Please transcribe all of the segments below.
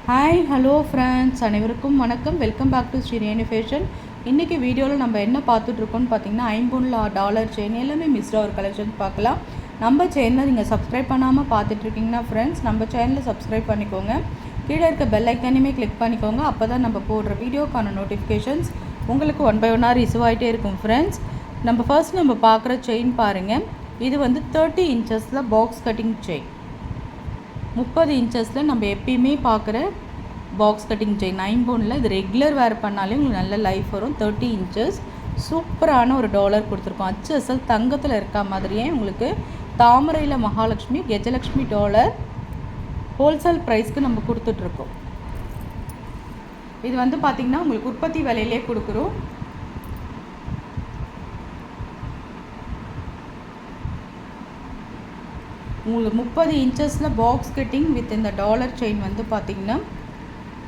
Hi hello friends, அனைவருக்கும் வணக்கம். Welcome back to Srireni fashion. இன்றைக்கி வீடியோவில் நம்ம என்ன பார்த்துட்ருக்கோன்னு பார்த்தீங்கன்னா, $50 செயின் எல்லாமே மிஸ்டாக ஒரு கலெக்ஷன் பார்க்கலாம். நம்ம சேனலை நீங்கள் சப்ஸ்கிரைப் பண்ணாமல் பார்த்துட்ருக்கீங்கன்னா ஃப்ரெண்ட்ஸ், நம்ம சேனலை சப்ஸ்கிரைப் பண்ணிக்கோங்க. கீழே இருக்க பெல் ஐக்கானையுமே கிளிக் பண்ணிக்கோங்க. அப்போ தான் நம்ம போடுற வீடியோக்கான நோட்டிஃபிகேஷன்ஸ் உங்களுக்கு 1 by 1 ரிசீவ் ஆகிட்டே இருக்கும் ஃப்ரெண்ட்ஸ். நம்ம பார்க்குற செயின் பாருங்கள். இது வந்து 30 இன்ச்சஸில் பாக்ஸ் கட்டிங் செயின். 30 இன்ச்சஸில் நம்ம எப்பயுமே பார்க்குற பாக்ஸ் கட்டிங் செயின் 9 பவுனில். இது ரெகுலர் வேர் பண்ணாலே உங்களுக்கு நல்ல லைஃப் வரும். 30 இன்ச்சஸ் சூப்பரான ஒரு டாலர் கொடுத்துருக்கோம். அச்சு அசல் தங்கத்தில் இருக்க மாதிரியே உங்களுக்கு தாமரையில் மகாலட்சுமி கஜலட்சுமி டாலர் ஹோல்சேல் ப்ரைஸ்க்கு நம்ம கொடுத்துட்ருக்கோம். இது வந்து பார்த்திங்கன்னா உங்களுக்கு உற்பத்தி விலையிலே கொடுக்குறோம். உங்களுக்கு 30 இன்ச்சஸில் பாக்ஸ் கட்டிங் வித் இந்த டாலர் செயின் வந்து பார்த்திங்கன்னா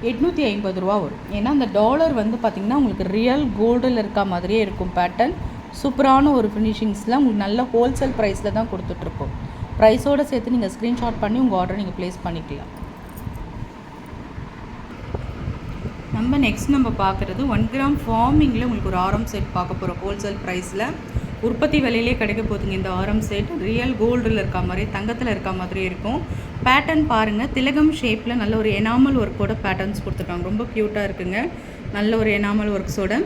$850 வரும். ஏன்னா அந்த டாலர் வந்து பார்த்திங்கன்னா உங்களுக்கு ரியல் கோல்டில் இருக்க மாதிரியே இருக்கும். பேட்டர்ன் சூப்பரான ஒரு ஃபினிஷிங்ஸில் உங்களுக்கு நல்ல ஹோல்சேல் ப்ரைஸில் தான் கொடுத்துட்ருக்கோம். ப்ரைஸோடு சேர்த்து நீங்கள் ஸ்க்ரீன்ஷாட் பண்ணி உங்கள் ஆர்டரை நீங்கள் ப்ளேஸ் பண்ணிக்கலாம். நம்ம பார்க்குறது 1 கிராம் ஃபார்மிங்கில் உங்களுக்கு ஒரு ஆரம் செட் பார்க்க போகிறோம். ஹோல்சேல் ப்ரைஸில் உற்பத்தி விலையிலே கிடைக்க போகுதுங்க. இந்த ஆரம் செட் ரியல் கோல்டில் இருக்க மாதிரி தங்கத்தில் இருக்க மாதிரி இருக்கும். பேட்டர்ன் பாருங்கள், திலகம் ஷேப்பில் நல்ல ஒரு எனாமல் ஒர்க்கோட பேட்டர்ன்ஸ் கொடுத்துருக்காங்க. ரொம்ப க்யூட்டாக இருக்குங்க. நல்ல ஒரு எனாமல் ஒர்க்ஸோட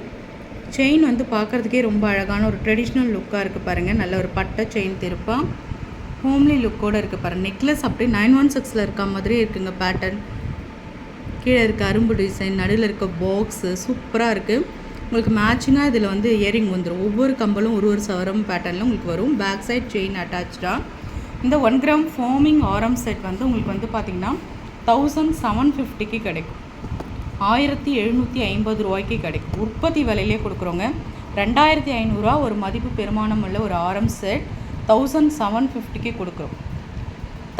செயின் வந்து பார்க்குறதுக்கே ரொம்ப அழகான ஒரு ட்ரெடிஷ்னல் லுக்காக இருக்குது பாருங்கள். நல்ல ஒரு பட்டை செயின் திருப்பா ஹோம்லி லுக்கோடு இருக்குது பாருங்கள். நெக்லஸ் அப்படியே 916 இருக்க மாதிரியே இருக்குங்க. பேட்டர்ன் கீழே இருக்க அரும்பு டிசைன், நடுவில் இருக்க பாக்ஸு சூப்பராக இருக்குது. உங்களுக்கு மேட்சிங்காக இதில் வந்து இயரிங் வந்துடும். ஒவ்வொரு கம்பலும் ஒரு சவரம் பேட்டர்னில் உங்களுக்கு வரும். பேக் சைட் செயின் அட்டாச்சாக. இந்த 1 கிராம் ஃபார்மிங் ஆரம் செட் வந்து உங்களுக்கு வந்து பார்த்திங்கன்னா 1750க்கு கிடைக்கும். 1750 கிடைக்கும். உற்பத்தி விலையிலே கொடுக்குறோங்க. 2500 ஒரு மதிப்பு பெருமானம் உள்ள ஒரு ஆரம் செட் 1750க்கு கொடுக்குறோம்.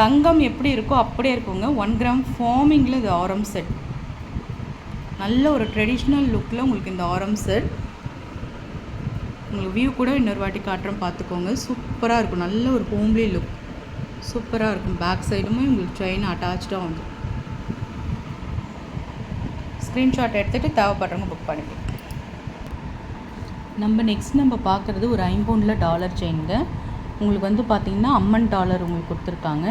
தங்கம் எப்படி இருக்கோ அப்படியே இருக்குங்க. 1 கிராம் ஃபார்மிங்கில் இது ஆரம் செட். நல்ல ஒரு ட்ரெடிஷ்னல் லுக்கில் உங்களுக்கு இந்த ஆரம் செட். உங்களுக்கு வியூ கூட இன்னொரு வாட்டி காட்டுறோம் பார்த்துக்கோங்க. சூப்பராக இருக்கும். நல்ல ஒரு ஹோம்லி லுக் சூப்பராக இருக்கும். பேக் சைடுமே உங்களுக்கு செயின் அட்டாச்சாக வந்து ஸ்க்ரீன்ஷாட் எடுத்துகிட்டு தேவைப்படுறவங்க புக் பண்ணிக்கலாம். நம்ம பார்க்குறது ஒரு 5 பவுனில் டாலர் செயினுங்க. உங்களுக்கு வந்து பார்த்திங்கன்னா அம்மன் டாலர் உங்களுக்கு கொடுத்துருக்காங்க.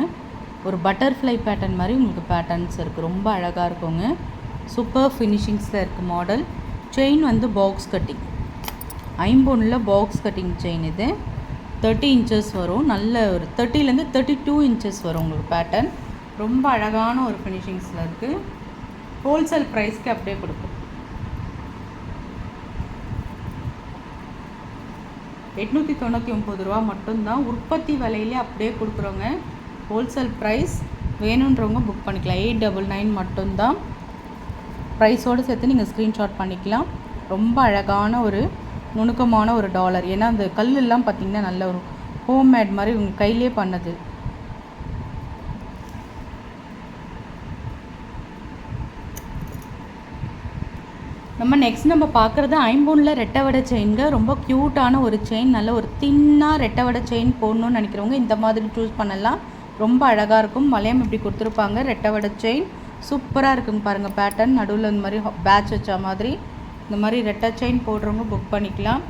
ஒரு பட்டர்ஃப்ளை பேட்டர்ன் மாதிரி உங்களுக்கு பேட்டர்ன்ஸ் இருக்குது. ரொம்ப அழகாக இருக்குங்க. சூப்பர் ஃபினிஷிங்ஸில் இருக்குது மாடல். செயின் வந்து பாக்ஸ் கட்டிங் 5 பவுனில் பாக்ஸ் கட்டிங் செயின். இது 30 இன்ச்சஸ் வரும். நல்ல ஒரு 30லேருந்து 32 இன்ச்சஸ் வரும் உங்களுக்கு பேட்டர்ன். ரொம்ப அழகான ஒரு ஃபினிஷிங்ஸில் இருக்குது. ஹோல்சேல் ப்ரைஸ்க்கு அப்படியே கொடுக்கும். $899 மட்டும்தான். உற்பத்தி விலையிலே அப்படியே கொடுக்குறோங்க. ஹோல்சேல் ப்ரைஸ் வேணுன்றவங்க புக் பண்ணிக்கலாம். 899 மட்டும்தான். ப்ரைஸோடு சேர்த்து நீங்கள் ஸ்க்ரீன்ஷாட் பண்ணிக்கலாம். ரொம்ப அழகான ஒரு நுணுக்கமான ஒரு டாலர். ஏன்னா அந்த கல்லெல்லாம் பார்த்திங்கன்னா நல்ல ஒரு ஹோம்மேட் மாதிரி உங்கள் கையிலே பண்ணது. நம்ம பார்க்குறது 5 பவுனில் ரெட்டை வடை செயின்ங்க. ரொம்ப க்யூட்டான ஒரு செயின். நல்ல ஒரு தின்னாக ரெட்டை வடை செயின் போடணுன்னு நினைக்கிறவங்க இந்த மாதிரி சூஸ் பண்ணலாம். ரொம்ப அழகாக இருக்கும். வளையம் இப்படி கொடுத்துருப்பாங்க. ரெட்டை வடை செயின் சூப்பராக இருக்குங்க பாருங்கள். பேட்டர்ன் நடுவில் இந்த மாதிரி பேட்ச் வச்ச மாதிரி இந்த மாதிரி ரெட்டை செயின் போடுறவங்க புக் பண்ணிக்கலாம்.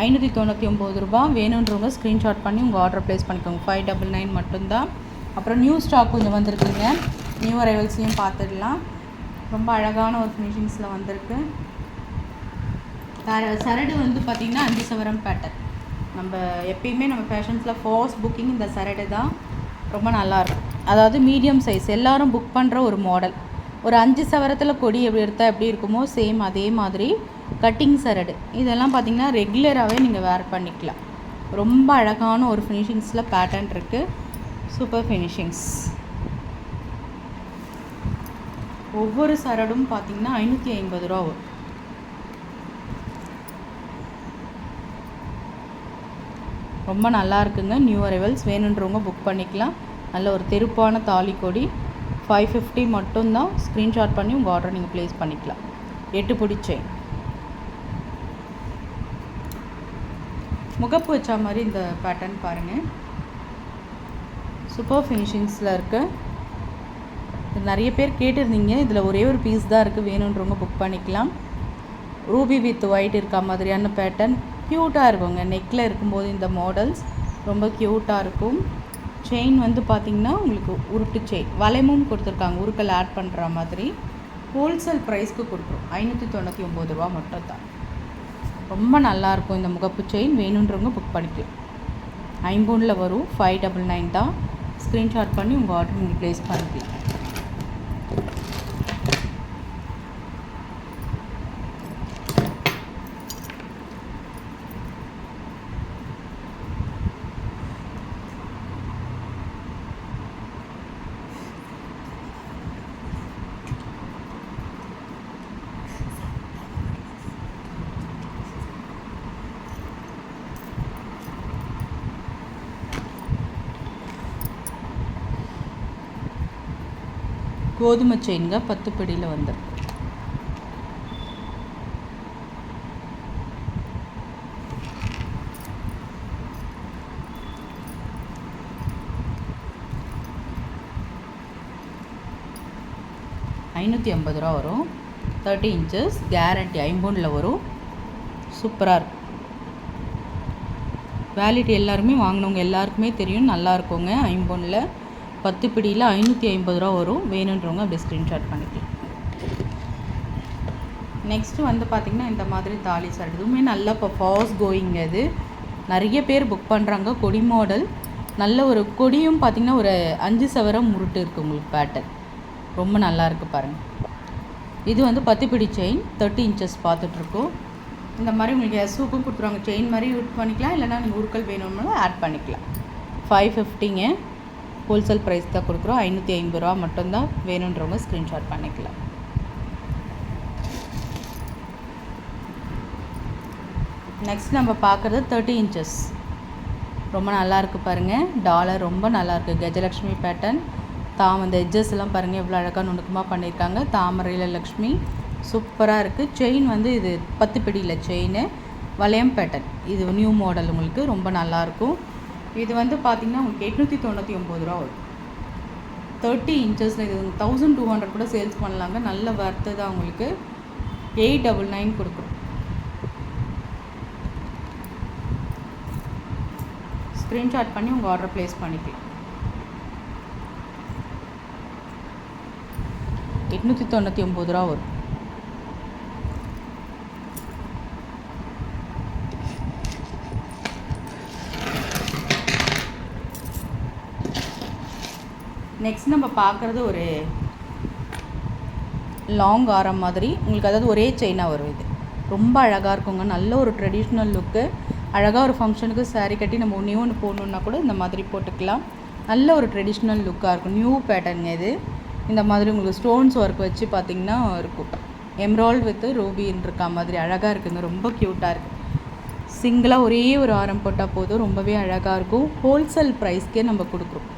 $599 வேணுன்றவங்க ஸ்க்ரீன்ஷாட் பண்ணி உங்கள் ஆர்டர் ப்ளேஸ் பண்ணிக்கோங்க. 599 மட்டும்தான். அப்புறம் நியூ ஸ்டாக் கொஞ்சம் வந்திருக்குங்க. நியூ அரைவல்ஸையும் பார்த்துடலாம். ரொம்ப அழகான ஒரு ஃபினிஷிங்ஸில் வந்திருக்கு. சரடு வந்து பார்த்திங்கன்னா 5 சவரம் பேட்டர்ன். நம்ம எப்பயுமே நம்ம ஃபேஷன்ஸில் ஃபர்ஸ்ட் புக்கிங் இந்த சரடு தான். ரொம்ப நல்லாயிருக்கும். அதாவது மீடியம் சைஸ் எல்லோரும் புக் பண்ணுற ஒரு மாடல். ஒரு 5 சவரத்தில் கொடி எப்படி எடுத்தால் எப்படி இருக்குமோ சேம் அதே மாதிரி கட்டிங் சரடு. இதெல்லாம் பார்த்திங்கன்னா ரெகுலராகவே நீங்கள் வேர் பண்ணிக்கலாம். ரொம்ப அழகான ஒரு ஃபினிஷிங்ஸில் பேட்டர்ன் இருக்குது. Super finishings. ஒவ்வொரு சரடும் பார்த்திங்கன்னா $550 வரும். ரொம்ப நல்லா இருக்குங்க. நியூ அரைவல்ஸ் வேணுன்றவங்க புக் பண்ணிக்கலாம். நல்ல ஒரு தெருப்பான தாலி கொடி 550 மட்டும்தான். ஸ்க்ரீன்ஷாட் பண்ணி உங்கள் ஆர்டரை நீங்கள் ப்ளேஸ் பண்ணிக்கலாம். 8 பிடி செயின் முகப்பு வச்ச மாதிரி இந்த பேட்டர்ன் பாருங்கள். சூப்பர் ஃபினிஷிங்ஸில் இருக்குது. நிறைய பேர் கேட்டிருந்தீங்க. இதில் ஒரே ஒரு பீஸ் தான் இருக்குது, வேணுன்றவங்க புக் பண்ணிக்கலாம். ரூபி வித் ஒயிட் இருக்கா மாதிரியான பேட்டர்ன் க்யூட்டாக இருக்குங்க. நெக்கில் இருக்கும்போது இந்த மாடல்ஸ் ரொம்ப க்யூட்டாக இருக்கும். செயின் வந்து பார்த்திங்கன்னா உங்களுக்கு உருட்டு செயின் வளையமும் கொடுத்துருக்காங்க, உருக்கல் ஆட் பண்ணுற மாதிரி. ஹோல்சேல் ப்ரைஸ்க்கு கொடுக்குறோம், 599 ரூபா மட்டும் தான். ரொம்ப நல்லாயிருக்கும் இந்த முகப்பு செயின். வேணுன்றவங்க புக் பண்ணிக்கலாம். ஐம்பொனில் வரும், 599 தான். ஸ்க்ரீன்ஷாட் பண்ணி உங்கள் ஆர்டர் நீங்கள் ப்ளேஸ் பண்ணிக்கலாம். கோதுமை செயின்ங்க 10 பிடியில் வந்துடும். ₹550 வரும். 30 inches கேரண்டி. ஐம்பொனில் வரும். சூப்பராக இருக்கும். வேலிட்டி எல்லாருமே வாங்கினவங்க எல்லாருக்குமே தெரியும், நல்லா இருக்குங்க. ஐம்பொனில் 10 பிடியில் ₹550 வரும். வேணுன்றவங்க அப்படி ஸ்க்ரீன்ஷாட் பண்ணிக்கலாம். நெக்ஸ்ட்டு வந்து பார்த்திங்கன்னா இந்த மாதிரி தாலி சாரி, இதுவுமே நல்லா இப்போ ஃபாஸ்ட் கோயிங். அது நிறைய பேர் புக் பண்ணுறாங்க. கொடி மாடல், நல்ல ஒரு கொடியும் பார்த்திங்கன்னா ஒரு 5 சவரம் முருட்டு இருக்குது உங்களுக்கு. பேட்டர்ன் ரொம்ப நல்லா இருக்குது பாருங்கள். இது வந்து 10 பிடி செயின் 30 inches பார்த்துட்ருக்கோம். இந்த மாதிரி உங்களுக்கு எஸ்ஸுக்கும் கொடுத்துருவாங்க. செயின் மாதிரி யூஸ் பண்ணிக்கலாம், இல்லைனா நீங்கள் உருக்கல் வேணும்னாலும் ஆட் பண்ணிக்கலாம். 550ங்க. ஹோல்சேல் ப்ரைஸ் தான் கொடுக்குறோம். ₹550 மட்டும்தான். வேணுன்றவங்க ஸ்க்ரீன்ஷாட் பண்ணிக்கலாம். நெக்ஸ்ட் நம்ம பார்க்குறது 30 inches. ரொம்ப நல்லாயிருக்கு பாருங்கள். டாலர் ரொம்ப நல்லாயிருக்கு. கஜலக்ஷ்மி பேட்டர்ன். அந்த எட்ஜஸ் எல்லாம் பாருங்கள் எவ்வளோ அழகாக நுணுக்கமாக பண்ணியிருக்காங்க. தாமரையில் லக்ஷ்மி சூப்பராக இருக்குது. செயின் வந்து இது 10 பிடியில் செயின், வளையம் பேட்டர்ன். இது நியூ மாடல், உங்களுக்கு ரொம்ப நல்லாயிருக்கும். இது வந்து பார்த்திங்கன்னா உங்களுக்கு ₹899 வரும். 30 inches. இது 1200 கூட சேல்ஸ் பண்ணலாங்க. நல்ல வர்த்து தான் உங்களுக்கு. 899 கொடுக்குறோம். ஸ்க்ரீன்ஷாட் பண்ணி உங்கள் ஆர்டர் ப்ளேஸ் பண்ணிக்கலாம். ₹899 வரும். நெக்ஸ்ட் நம்ம பார்க்குறது ஒரு லாங் ஆரம் மாதிரி உங்களுக்கு, அதாவது ஒரே செயினாக வரும். இது ரொம்ப அழகாக இருக்குங்க. நல்ல ஒரு ட்ரெடிஷ்னல் லுக்கு. அழகாக ஒரு ஃபங்க்ஷனுக்கு சாரீ கட்டி நம்ம ஒன்று போடணுன்னா கூட இந்த மாதிரி போட்டுக்கலாம். நல்ல ஒரு ட்ரெடிஷ்னல் லுக்காக இருக்கும். நியூ பேட்டர்னுங்க இது. இந்த மாதிரி உங்களுக்கு ஸ்டோன்ஸ் ஒர்க் வச்சு பார்த்திங்கன்னா இருக்கும். எம்ராய்டு வித் ரூபின்னு இருக்கா மாதிரி அழகாக இருக்குங்க. ரொம்ப க்யூட்டாக இருக்குது. சிங்கிளாக ஒரே ஒரு ஆரம் போட்டால் போதும், ரொம்பவே அழகாக இருக்கும். ஹோல்சேல் ப்ரைஸ்க்கே நம்ம கொடுக்குறோம்.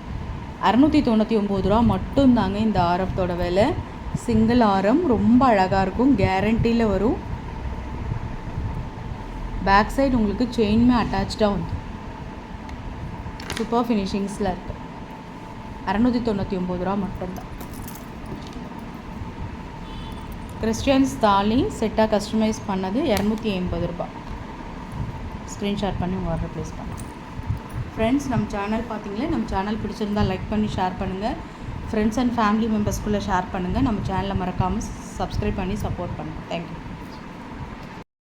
₹699 மட்டும்தாங்க இந்த ஆரத்தோட விலை. சிங்கிள் ஆரம் ரொம்ப அழகாக இருக்கும். கேரண்டியில் வரும். பேக் சைடு உங்களுக்கு செயின்மே அட்டாச்சாக வந்து சூப்பர் ஃபினிஷிங்ஸில் இருக்குது. ₹699 மட்டும்தான். கிறிஸ்டியன்ஸ் தாலி செட்டாக கஸ்டமைஸ் பண்ணது ₹280. ஸ்க்ரீன்ஷாட் பண்ணி உங்கள் ஆர்டர் ப்ளேஸ் பண்ணுங்கள். ஃப்ரெண்ட்ஸ், நம்ம சேனல் பார்த்தீங்களே, நம்ம சேனல் பிடிச்சிருந்தால் லைக் பண்ணி ஷேர் பண்ணுங்கள். ஃப்ரெண்ட்ஸ் அண்ட் ஃபேமிலி மெம்பர்ஸ்குள்ளே ஷேர் பண்ணுங்கள். நம்ம சேனலை மறக்காமல் சப்ஸ்கிரைப் பண்ணி சப்போர்ட் பண்ணுங்கள். தேங்க்யூ.